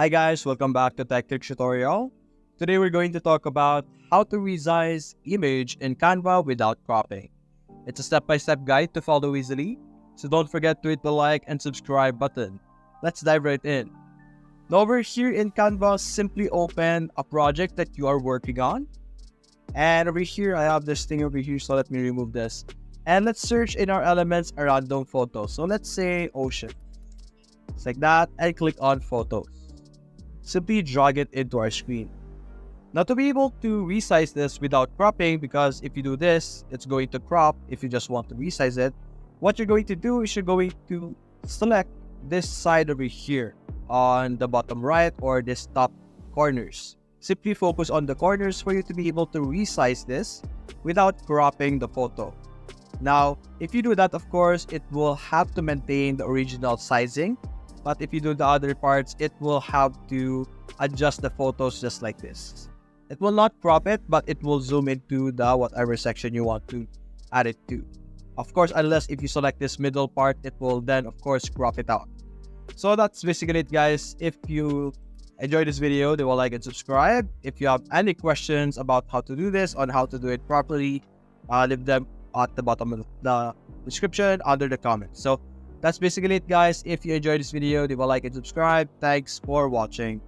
Hi guys, welcome back to Tech Trick Tutorial. Today we're going to talk about how to resize image in Canva without cropping. It's a step-by-step guide to follow easily, so don't forget to hit the like and subscribe button. Let's dive right in. Now over here in Canva, simply open a project that you are working on. And over here, I have this thing over here, so let me remove this. And let's search in our elements a random photo. So let's say ocean. Just like that, and click on photos. Simply drag it into our screen. Now to be able to resize this without cropping, because if you do this, it's going to crop if you just want to resize it. What you're going to do is you're going to select this side over here on the bottom right or this top corners. Simply focus on the corners for you to be able to resize this without cropping the photo. Now, if you do that, of course, it will have to maintain the original sizing. But if you do the other parts, it will have to adjust the photos just like this. It will not crop it, but it will zoom into the whatever section you want to add it to. Of course, unless if you select this middle part, it will then, of course, crop it out. So that's basically it, guys. If you enjoyed this video, then like and subscribe. If you have any questions about how to do this, on how to do it properly, leave them at the bottom of the description under the comments. So that's basically it, guys. If you enjoyed this video, leave a like and subscribe. Thanks for watching.